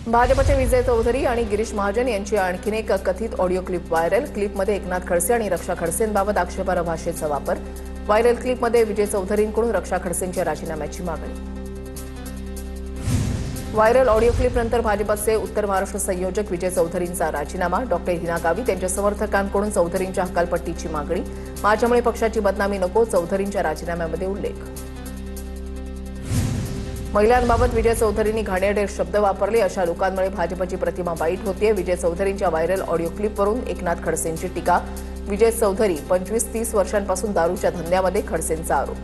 भाजपचे विजय चौधरी आणि गिरीश महाजन यांची आणखीन एक कथित ऑडिओ क्लिप व्हायरल। क्लिपमध्ये एकनाथ खडसे आणि रक्षा खडसेंबाबत आक्षेपार्ह भाषेचा वापर। व्हायरल क्लिपमध्ये विजय चौधरींकडून रक्षा खडसेंच्या राजीनाम्याची मागणी। व्हायरल ऑडिओ क्लिपनंतर भाजपचे उत्तर महाराष्ट्र संयोजक विजय चौधरींचा राजीनामा। डॉक्टर हिना गावित यांच्या समर्थकांकडून चौधरींच्या हकालपट्टीची मागणी। माझ्यामुळे पक्षाची बदनामी नको, चौधरींच्या राजीनाम्यामध्ये उल्लेख। महिलांबाबत विजय चौधरींनी घाणेरडे शब्द वापरले, अशा लोकांमुळे भाजपची प्रतिमा वाईट होतीये। विजय चौधरींच्या व्हायरल ऑडिओ क्लिपवरून एकनाथ खडसेंची टीका। विजय चौधरी 25-30 वर्षांपासून दारूच्या धंद्यामध्ये, खडसेंचा आरोप।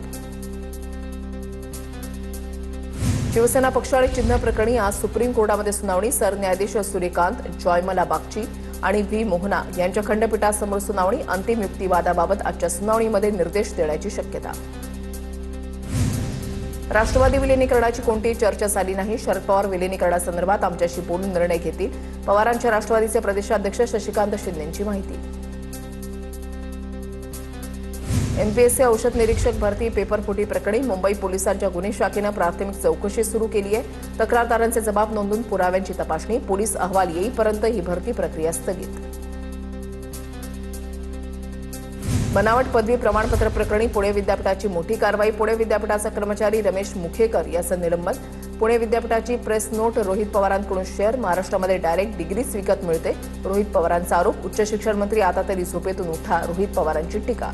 शिवसेना पक्ष आणि चिन्ह प्रकरणी आज सुप्रीम कोर्टामध्ये सुनावणी। सरन्यायाधीश सूर्यकांत, जॉयमला बागची आणि व्ही मोहना यांच्या खंडपीठासमोर सुनावणी। अंतिम युक्तिवादाबाबत आजच्या सुनावणीमध्ये निर्देश देण्याची शक्यता। राष्ट्रवादी विलीनीकरणाची कोणतीही चर्चा झाली नाही। शरद पवार विलीनीकरणासंदर्भात आमच्याशी बोलून निर्णय घेतील, पवारांच्या राष्ट्रवादीचे प्रदेशाध्यक्ष शशिकांत शिंदेंची माहिती। एमपीएससी औषध निरीक्षक भरती पेपरफुटी प्रकरणी मुंबई पोलिसांच्या गुन्हे शाखेनं प्राथमिक चौकशी सुरू केली आहे। तक्रारदारांचे जबाब नोंदवून पुराव्यांची तपासणी। पोलीस अहवाल येईपर्यंत ही भरती प्रक्रिया स्थगित। बनावट पदवी प्रमाणपत्र प्रकरणी पुणे विद्यापीठाची मोठी कारवाई। पुणे विद्यापीठाचा कर्मचारी रमेश मुखेकर याचं निलंबन। पुणे विद्यापीठाची प्रेस नोट रोहित पवारांकडून शेअर। महाराष्ट्रामध्ये डायरेक्ट डिग्रीच विकत मिळते, रोहित पवारांचा आरोप। उच्च शिक्षण मंत्री आता तरी झोपेतून उठा, रोहित पवारांची टीका।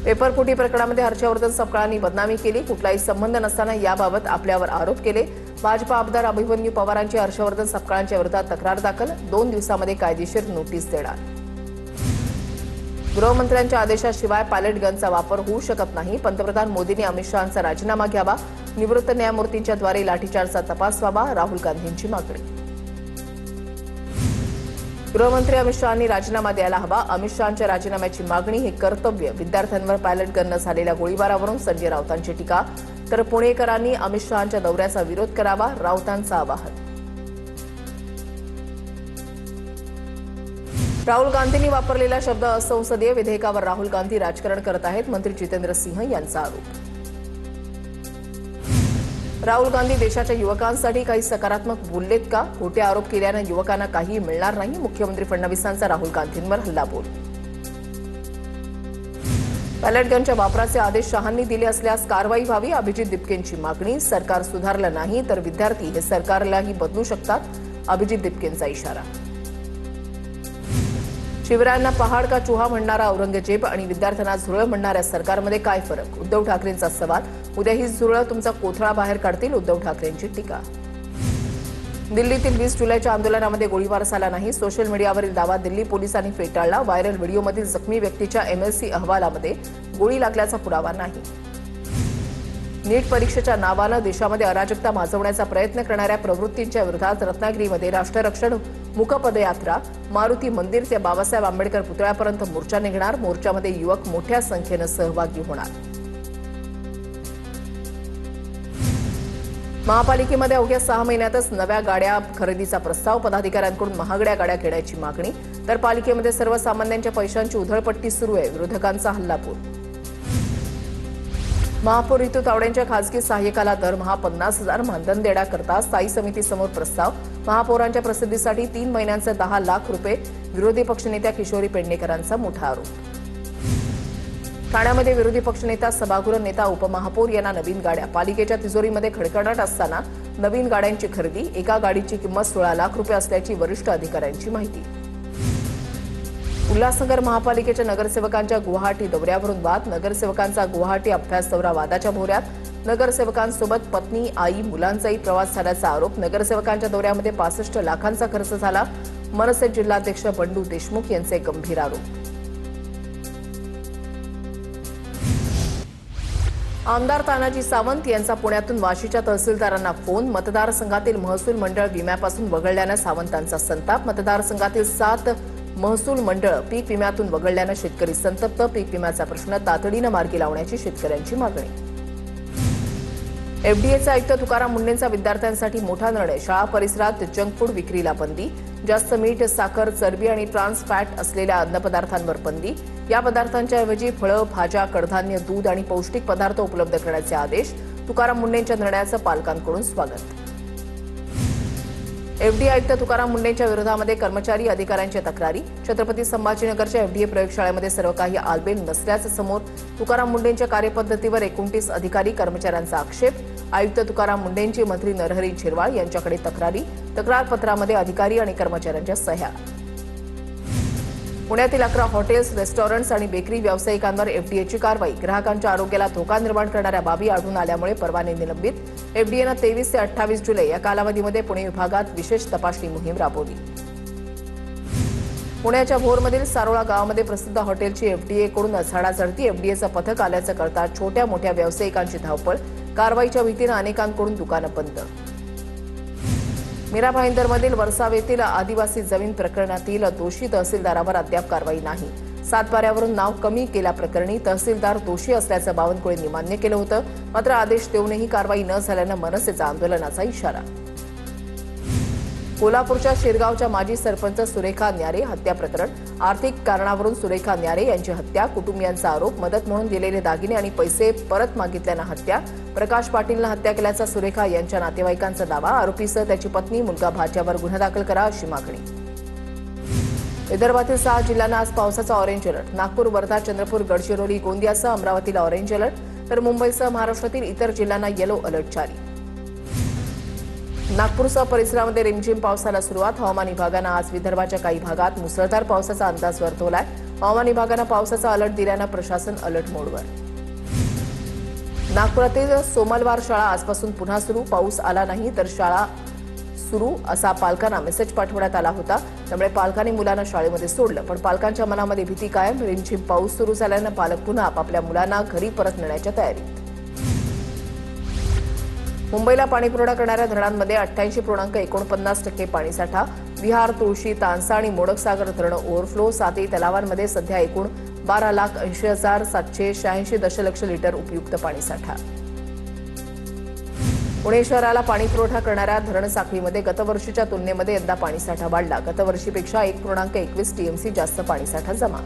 पेपरफुटी प्रकरणामध्ये हर्षवर्धन सपकाळांनी बदनामी केली, कुठलाही संबंध नसताना याबाबत आपल्यावर आरोप केले। भाजपा आमदार अभिमन्यू पवारांची हर्षवर्धन सपकाळांच्या विरोधात तक्रार दाखल। 2 दिवसांमध्ये कायदेशीर नोटीस देणार। गृहमंत्र्यांच्या आदेशाशिवाय पायलट गनचा वापर होऊ शकत नाही। पंतप्रधान मोदींनी अमित शहांचा राजीनामा घ्यावा। निवृत्त न्यायमूर्तींच्या द्वारे लाठीचार्जचा तपास व्हावा, राहुल गांधींची मागणी। गृहमंत्री अमित शहांनी राजीनामा द्यायला हवा। अमित शहांच्या राजीनाम्याची मागणी हे कर्तव्य। विद्यार्थ्यांवर पायलट गननं झालेल्या गोळीबारावरून संजय राऊतांची टीका। तर पुणेकरांनी अमित शहांच्या दौऱ्याचा विरोध करावा, राऊतांचं आवाहन। राहुल गांधींनी वापरलेला शब्द असंसदीय। विधेयकावर राहुल गांधी राजकारण करत आहेत, मंत्री जितेंद्र सिंह यांचा आरोप। राहुल गांधी देशाच्या युवकांसाठी काही सकारात्मक बोललेत का? खोटे आरोप केल्यानं युवकांना काही मिळणार नाही, मुख्यमंत्री फडणवीसांचा राहुल गांधींवर हल्लाबोल। पायलट गनच्या वापराचे आदेश शहांनी दिले असल्यास कारवाई व्हावी, अभिजित दिपकेंची मागणी। सरकार सुधारलं नाही तर विद्यार्थी हे सरकारलाही बदलू शकतात, अभिजित दिपकेंचा इशारा। शिवरायांना पहाड का चुहा म्हणणारा औरंगजेब आणि विद्यार्थ्यांना झुरळ म्हणणाऱ्या सरकारमध्ये काय फरक? उद्धव ठाकरेंचा सवाल। उद्या ही झुरळ तुमचा कोथळा बाहेर काढतील, उद्धव ठाकरेंची टीका। दिल्लीतील 20 जुलैच्या आंदोलनामध्ये गोळीबार झाला नाही, सोशल मीडियावरील दावा दिल्ली पोलिसांनी फेटाळला। व्हायरल व्हिडिओमधील जखमी व्यक्तीच्या एमएलसी अहवालामध्ये गोळी लागल्याचा पुरावा नाही। नीट परीक्षेच्या नावानं देशामध्ये अराजकता माजवण्याचा प्रयत्न करणाऱ्या प्रवृत्तींच्या विरोधात रत्नागिरीमध्ये राष्ट्ररक्षण मूक पदयात्रा। मारुती मंदिर ते बाबासाहेब आंबेडकर पुतळ्यापर्यंत मोर्चा निघणार। मोर्चामध्ये युवक मोठ्या संख्येनं सहभागी होणार। महापालिकेमध्ये अवघ्या 6 महिन्यातच नव्या गाड्या खरेदीचा प्रस्ताव। पदाधिकाऱ्यांकडून महागड्या गाड्या घेण्याची मागणी। तर पालिकेमध्ये सर्वसामान्यांच्या पैशांची उधळपट्टी सुरू आहे, विरोधकांचा हल्लाबोल। महापौर ऋतू तावडेंच्या खासगी सहाय्यकाला दरमहा 50,000 मानधन देण्याकरता स्थायी समितीसमोर प्रस्ताव। महापौरांच्या प्रसिद्धीसाठी 3 महिन्यांचे 10 लाख रुपये। विरोधी पक्षनेत्या किशोरी पेडणेकरांचा मोठा आरोप। ठाण्यामध्ये विरोधी पक्षनेता, सभागृह नेता, उपमहापौर यांना नवीन गाड्या। पालिकेच्या तिजोरीमध्ये खडखडाट असताना नवीन गाड्यांची खरेदी। एका गाडीची किंमत 16 लाख रुपये असल्याची वरिष्ठ अधिकाऱ्यांची माहिती। उल्हासनगर महापालिकेच्या नगरसेवकांच्या गुवाहाटी दौऱ्यावरून वाद। नगरसेवकांचा गुवाहाटी अभ्यास दौरा वादाच्या भोवऱ्यात। नगरसेवकांसोबत पत्नी, आई, मुलांचाही प्रवास झाल्याचा आरोप। नगरसेवकांच्या दौऱ्यामध्ये 65 लाखांचा खर्च झाला। मनसे जिल्हाध्यक्ष बंडू देशमुख यांचे गंभीर आरोप। आमदार तानाजी सावंत यांचा पुण्यातून वाशीच्या तहसीलदारांना फोन। मतदारसंघातील महसूल मंडळ विम्यापासून वगळल्यानं सावंतांचा संताप। मतदारसंघातील 7 महसूल मंडळ पीक विम्यातून वगळल्यानं शेतकरी संतप्त। पीक विम्याचा प्रश्न तातडीनं मार्गी लावण्याची शेतकऱ्यांची मागणी। एफडीएचे आयुक्त तुकाराम मुंढेंचा विद्यार्थ्यांसाठी मोठा निर्णय। शाळा परिसरात जंक फूड विक्रीला बंदी। जास्त मीठ, साखर, चरबी आणि ट्रान्स फॅट असलेल्या अन्नपदार्थांवर बंदी। या पदार्थांच्या ऐवजी फळं, भाज्या, कडधान्य, दूध आणि पौष्टिक पदार्थ उपलब्ध करण्याचे आदेश। तुकाराम मुंढेंच्या निर्णयाचं पालकांकडून स्वागत। एफडीए आयुक्त तुकाराम मुंढेंच्या विरोधामध्ये कर्मचारी अधिकाऱ्यांच्या तक्रारी. छत्रपती संभाजीनगरच्या एफडीए प्रयोगशाळेमध्ये सर्व काही आलबेल नसल्याचं समोर. तुकाराम मुंढेंच्या कार्यपद्धतीवर 29 अधिकारी कर्मचाऱ्यांचा आक्षेप. आयुक्त तुकाराम मुंढेंची मंत्री नरहरी झिरवाळ यांच्याकडे तक्रारी. तक्रारपत्रामध्ये अधिकारी आणि कर्मचाऱ्यांच्या सह्या. पुण्यातील 11 हॉटेल्स, रेस्टॉरंट्स आणि बेकरी व्यावसायिकांवर एफडीएची कारवाई. ग्राहकांच्या आरोग्याला धोका निर्माण करणाऱ्या बाबी आढळून आल्यामुळे परवाने निलंबित. एफडीएनं 23 ते 28 जुलै या कालावधीमध्ये पुणे विभागात विशेष तपासणी मोहीम राबवली. पुण्याच्या भोरमधील सारोळा गावामध्ये प्रसिद्ध हॉटेलची एफडीएकडून झाडाझडती. एफडीएचं पथक आल्याचं कळताच छोट्या मोठ्या व्यावसायिकांची धावपळ. कारवाईच्या भीतीनं अनेकांकडून दुकानं बंद. मीरा भाईंदरमधील वरसावेतील आदिवासी जमीन प्रकरणातील दोषी तहसीलदारावर अद्याप कारवाई नाही. सातबाऱ्यावरून नाव कमी केल्याप्रकरणी तहसीलदार दोषी असल्याचं बावनकुळेंनी मान्य केलं होतं. मात्र आदेश देऊनही कारवाई न झाल्यानं मनसेचा आंदोलनाचा इशारा. कोल्हापूरच्या शिरगावच्या माजी सरपंच सुरेखा न्यारे हत्या प्रकरण. आर्थिक कारणावरून सुरेखा न्यारे यांची हत्या. कुटुंबियांचा आरोप. मदत म्हणून दिलेले दागिने आणि पैसे परत मागितल्यानं हत्या. प्रकाश पाटीलनं हत्या केल्याचा सुरेखा यांच्या नातेवाईकांचा दावा. आरोपीसह त्याची पत्नी, मुलगा, भाच्यावर गुन्हा दाखल करा अशी मागणी. विदर्भातील 6 जिल्ह्यांना आज पावसाचा ऑरेंज अलर्ट. नागपूर, वर्धा, चंद्रपूर, गडचिरोली, गोंदियासह अमरावतीला ऑरेंज अलर्ट, तर मुंबईसह महाराष्ट्रातील इतर जिल्ह्यांना येलो अलर्ट जारी. नागपूरसह परिसरामध्ये रिमझिम पावसाला सुरुवात. हवामान विभागानं आज विदर्भाच्या काही भागात मुसळधार पावसाचा अंदाज वर्तवलाय. हवामान विभागानं पावसाचा अलर्ट दिल्यानं प्रशासन अलर्ट मोडवर. नागपुरातील सोमलवार शाळा आजपासून पुन्हा सुरू. पाऊस आला नाही तर शाळा सुरू असा पालकांना मेसेज पाठवण्यात आला होता. त्यामुळे पालकांनी मुलांना शाळेमध्ये सोडलं, पण पालकांच्या मनामध्ये भीती कायम. रिमझिम पाऊस सुरू झाल्यानं पालक पुन्हा आपापल्या मुलांना घरी परत नेण्याच्या तयारीत. मुंबईला पाणीपुरवठा करणाऱ्या धरणांमध्ये 88.49% पाणीसाठा. विहार, तुळशी, तानसा आणि मोडकसागर धरणं ओव्हरफ्लो. 7ही तलावांमध्ये सध्या एकूण 12,80,786 दशलक्ष लिटर उपयुक्त पाणीसाठा. पुणे शहराला पाणीपुरवठा करणाऱ्या धरण साखळीमध्ये गतवर्षीच्या तुलनेमध्ये यंदा पाणीसाठा वाढला. गतवर्षीपेक्षा 1.21 टीएमसी जास्त पाणीसाठा जमा.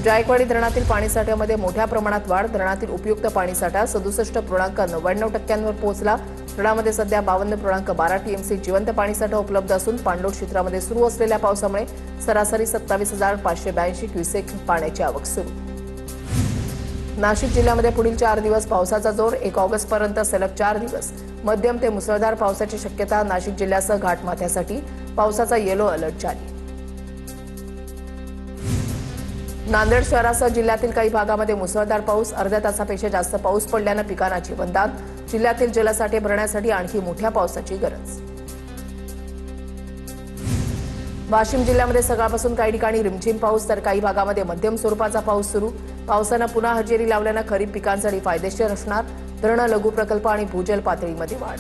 जायकवाडी धरणातील पाणीसाठ्यामध्ये मोठ्या प्रमाणात वाढ. धरणातील उपयुक्त पाणीसाठा 67.99% पोहोचला. धरणामध्ये सध्या 52.12 टीएमसी जिवंत पाणीसाठा उपलब्ध असून पाणलोट क्षेत्रामध्ये सुरू असलेल्या पावसामुळे सरासरी 27,582 क्युसेक पाण्याची आवक सुरू. नाशिक जिल्ह्यामध्ये पुढील 4 दिवस पावसाचा जोर. 1 ऑगस्टपर्यंत सलग 4 दिवस मध्यम ते मुसळधार पावसाची शक्यता. नाशिक जिल्ह्यासह घाटमाथ्यासाठी पावसाचा येलो अलर्ट जारी. नांदेड शहरासह जिल्ह्यातील काही भागामध्ये मुसळधार पाऊस. अर्ध्या तासापेक्षा जास्त पाऊस पडल्यानं पिकांना जीवनदान. जिल्ह्यातील जलसाठे भरण्यासाठी आणखी मोठ्या पावसाची गरज. वाशिम जिल्ह्यामध्ये सकाळपासून काही ठिकाणी रिमझिम पाऊस तर काही भागामध्ये मध्यम स्वरूपाचा पाऊस सुरू. पावसानं पुन्हा हजेरी लावल्यानं खरीप पिकांसाठी फायदेशीर असणार. धरणं, लघु प्रकल्प आणि भूजल पातळीमध्ये वाढ.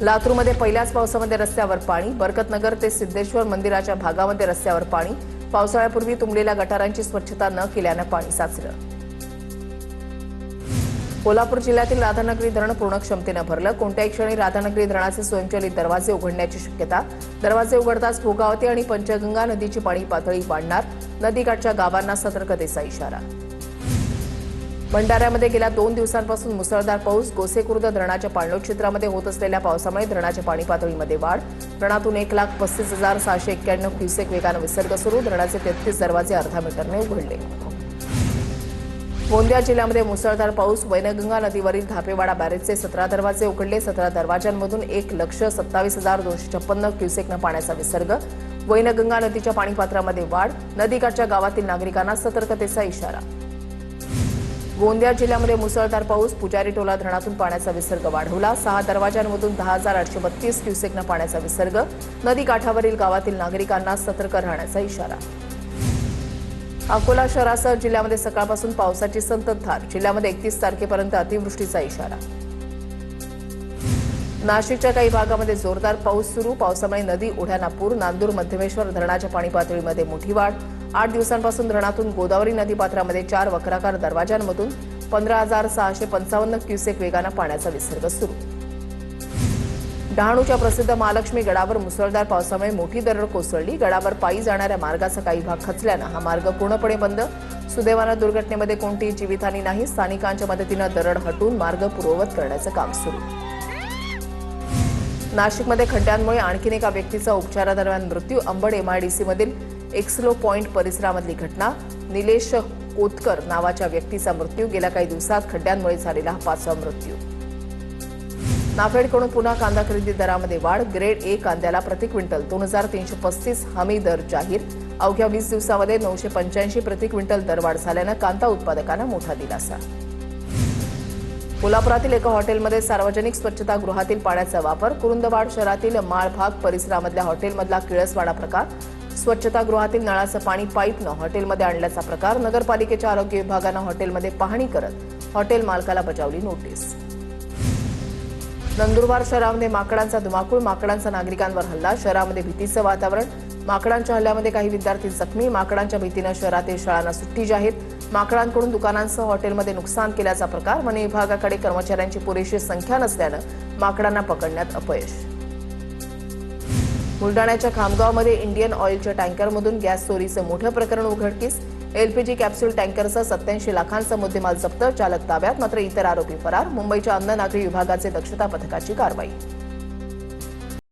लातूरमध्ये पहिल्याच पावसामध्ये रस्त्यावर पाणी. बरकतनगर ते सिद्धेश्वर मंदिराच्या भागामध्ये रस्त्यावर पाणी. पावसाळ्यापूर्वी तुंबलेल्या गटारांची स्वच्छता न केल्यानं पाणी साचलं. कोल्हापूर जिल्ह्यातील राधानगरी धरण पूर्ण क्षमतेनं भरलं. कोणत्याही क्षणी राधानगरी धरणाचे स्वयंचलित दरवाजे उघडण्याची शक्यता. दरवाजे उघडताच भोगावती आणि पंचगंगा नदीची पाणी पातळी वाढणार. नदीकाठच्या गावांना सतर्कतेचा इशारा. भंडाऱ्यामध्ये गेल्या 2 दिवसांपासून मुसळधार पाऊस. गोसेखुर्द धरणाच्या पाणलोट क्षेत्रामध्ये होत असलेल्या पावसामुळे धरणाच्या पाणी पातळीमध्ये वाढ. धरणातून 1,35,691 क्युसेक वेगानं विसर्ग सुरू. धरणाचे 33 दरवाजे अर्धा मीटरने उघडले. गोंदिया जिल्ह्यामध्ये मुसळधार पाऊस. वैनगंगा नदीवरील धापेवाडा बॅरेजचे 17 दरवाजे उघडले. 17 दरवाजांमधून 1,27,256 क्युसेकनं पाण्याचा विसर्ग. वैनगंगा नदीच्या पाणीपात्रामध्ये वाढ. नदीकाठच्या गावातील नागरिकांना सतर्कतेचा इशारा. गोंदिया जिल्ह्यामध्ये मुसळधार पाऊस. पुजारी टोला धरणातून पाण्याचा विसर्ग वाढवला. 6 दरवाजांमधून 10,832 क्युसेकनं पाण्याचा विसर्ग. नदीकाठावरील गावातील नागरिकांना सतर्क राहण्याचा इशारा. अकोला शहरासह जिल्ह्यामध्ये सकाळपासून पावसाची संततधार. जिल्ह्यामध्ये 31 तारखेपर्यंत अतिवृष्टीचा इशारा. नाशिकच्या काही भागामध्ये जोरदार पाऊस सुरू. पावसामुळे नदी ओढ्यांना पूर. नांदूर मध्यमेश्वर धरणाच्या पाणी पातळीमध्ये मोठी वाढ. 8 दिवसांपासून धरणातून गोदावरी नदीपात्रामध्ये 4 वक्राकार दरवाजांमधून 15,655 क्युसेक वेगानं पाण्याचा विसर्ग सुरू. डहाणूच्या प्रसिद्ध महालक्ष्मी गडावर मुसळधार पावसामुळे मोठी दरड कोसळली. गडावर पायी जाणाऱ्या मार्गाचा काही भाग खचल्यानं हा मार्ग पूर्णपणे बंद. सुदैवानं दुर्घटनेमध्ये कोणतीही जीवितहानी नाही. स्थानिकांच्या मदतीनं दरड हटवून मार्ग पूर्ववत करण्याचं काम सुरू. नाशिकमध्ये खड्ड्यांमुळे आणखीन एका व्यक्तीचा उपचारादरम्यान मृत्यू. अंबड एमआयडीसी मधील एक्सलो पॉइंट परिसरामधली घटना. निलेश कोतकर नावाच्या व्यक्तीचा मृत्यू. गेल्या काही दिवसात खड्ड्यांमुळे झालेला हा 5वा मृत्यू. नाफेडकडून पुन्हा कांदा खरेदी दरामध्ये वाढ. ग्रेड ए कांद्याला प्रति क्विंटल 2335 हमी दर जाहीर. अवघ्या 20 दिवसामध्ये 985 प्रति क्विंटल दरवाढ झाल्यानं कांदा उत्पादकांना मोठा दिलासा. कोल्हापुरातील एका हॉटेलमध्ये सार्वजनिक स्वच्छतागृहातील पाण्याचा वापर. कुरुंदवाड शहरातील माळभाग परिसरामधल्या हॉटेलमधला किळसवाडा प्रकार. स्वच्छतागृहातील नळाचं पाणी पाईपनं हॉटेलमध्ये आणल्याचा प्रकार. नगरपालिकेच्या आरोग्य विभागानं हॉटेलमध्ये पाहणी करत हॉटेल मालकाला बजावली नोटीस. नंदुरबार शहरामध्ये माकडांचा धुमाकूळ. माकडांचा नागरिकांवर हल्ला. शहरामध्ये भीतीचं वातावरण. माकडांच्या हल्ल्यामध्ये काही विद्यार्थी जखमी. माकडांच्या भीतीनं शहरातील शाळांना सुट्टी जाहीर. माकडांकडून दुकानांसह हॉटेलमध्ये नुकसान केल्याचा प्रकार. वन विभागाकडे कर्मचाऱ्यांची पुरेशी संख्या नसल्यानं माकडांना पकडण्यात अपयश. बुलडाण्याच्या खामगावमध्ये इंडियन ऑइलच्या टँकरमधून गॅस चोरीचं मोठं प्रकरण उघडकीस. एलपीजी कॅप्सूल टँकरसह 87 लाखांचा मुद्देमाल जप्त. चालक ताब्यात, मात्र इतर आरोपी फरार. मुंबईच्या अन्न नागरी विभागाचे दक्षता पथकाची कारवाई.